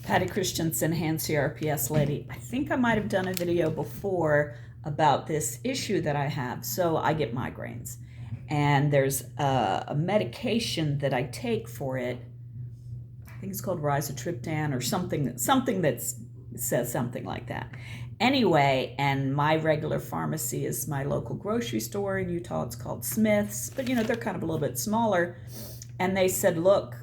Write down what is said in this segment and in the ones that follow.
Patty Christensen, hand CRPS lady. I think I might have done a video before about this issue that I have. So I get migraines, and there's a medication that I take for it. I think it's called rizatriptan or something that says something like that. Anyway, and my regular pharmacy is my local grocery store in Utah. It's called Smith's, but they're kind of a little bit smaller. And they said, look,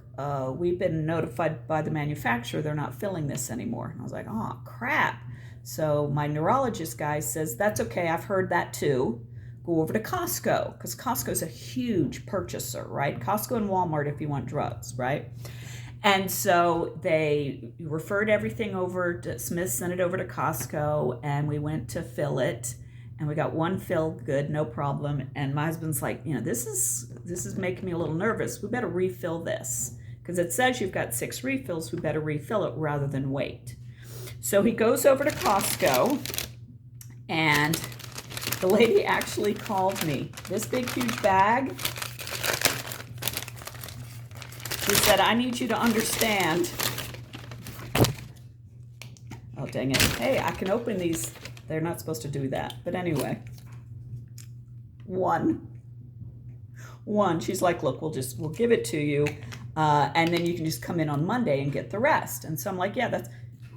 we've been notified by the manufacturer they're not filling this anymore. And I was like, oh, crap. So my neurologist guy says, that's okay, I've heard that too. Go over to Costco, because Costco's a huge purchaser, right? Costco and Walmart if you want drugs, right? And so they referred everything over to Smith, sent it over to Costco, and we went to fill it. And we got one fill, good, no problem. And my husband's like, this is making me a little nervous. We better refill this. Because it says you've got 6 refills, we better refill it rather than wait. So he goes over to Costco, and the lady actually called me. This big, huge bag. She said, I need you to understand. Oh, dang it. Hey, I can open these. They're not supposed to do that. But anyway, one. She's like, look, we'll give it to you. And then you can just come in on Monday and get the rest. And so I'm like, yeah,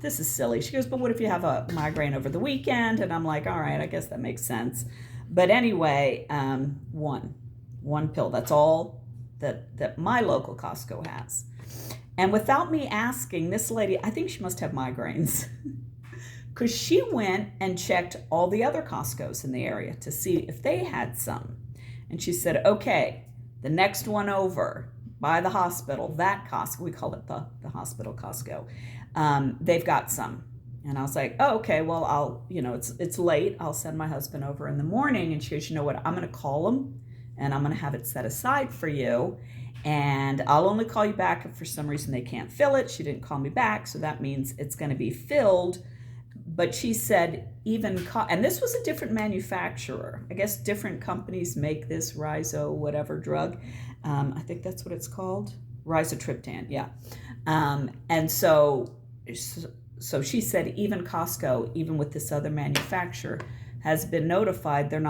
this is silly. She goes, but what if you have a migraine over the weekend? And I'm like, all right, I guess that makes sense. But anyway, one pill. That's all that my local Costco has. And without me asking, this lady, I think she must have migraines. Because she went and checked all the other Costcos in the area to see if they had some. And she said, okay, the next one over by the hospital, that Costco, we call it the hospital Costco, they've got some. And I was like, oh, okay, well, I'll, it's late. I'll send my husband over in the morning. And she goes, you know what, I'm going to call them and I'm going to have it set aside for you. And I'll only call you back if for some reason they can't fill it. She didn't call me back, so that means it's going to be filled. But she said and this was a different manufacturer. I guess different companies make this Rizo whatever drug. I think that's what it's called. Rizatriptan, yeah. And so she said even Costco, even with this other manufacturer, has been notified they're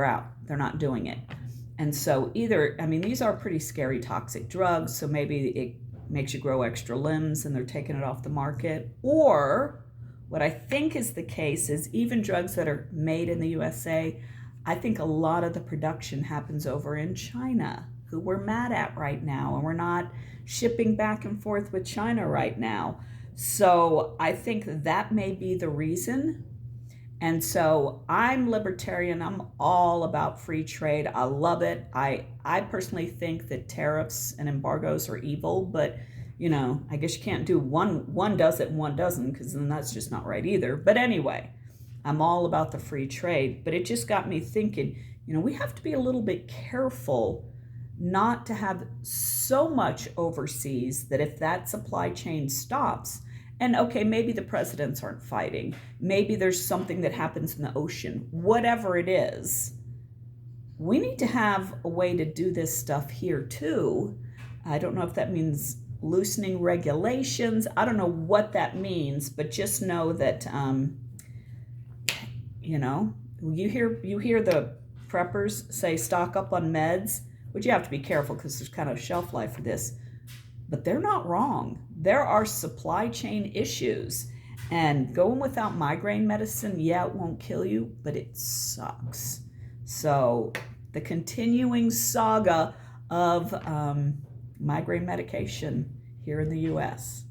out. They're not doing it. And so these are pretty scary toxic drugs, so maybe it makes you grow extra limbs and they're taking it off the market. Or what I think is the case is even drugs that are made in the USA, I think a lot of the production happens over in China, who we're mad at right now, and we're not shipping back and forth with China right now. So I think that may be the reason. And so I'm libertarian. I'm all about free trade. I love it. I personally think that tariffs and embargoes are evil, but I guess you can't do one does it and one doesn't, because then that's just not right either. But anyway, I'm all about the free trade. But it just got me thinking, we have to be a little bit careful not to have so much overseas that if that supply chain stops, and okay, maybe the presidents aren't fighting, maybe there's something that happens in the ocean, whatever it is, we need to have a way to do this stuff here too. I don't know if that means loosening regulations. I don't know what that means, but just know that, you hear the preppers say stock up on meds, which you have to be careful because there's kind of shelf life for this, but they're not wrong. There are supply chain issues, and going without migraine medicine, yeah, it won't kill you, but it sucks. So the continuing saga of migraine medication here in the US.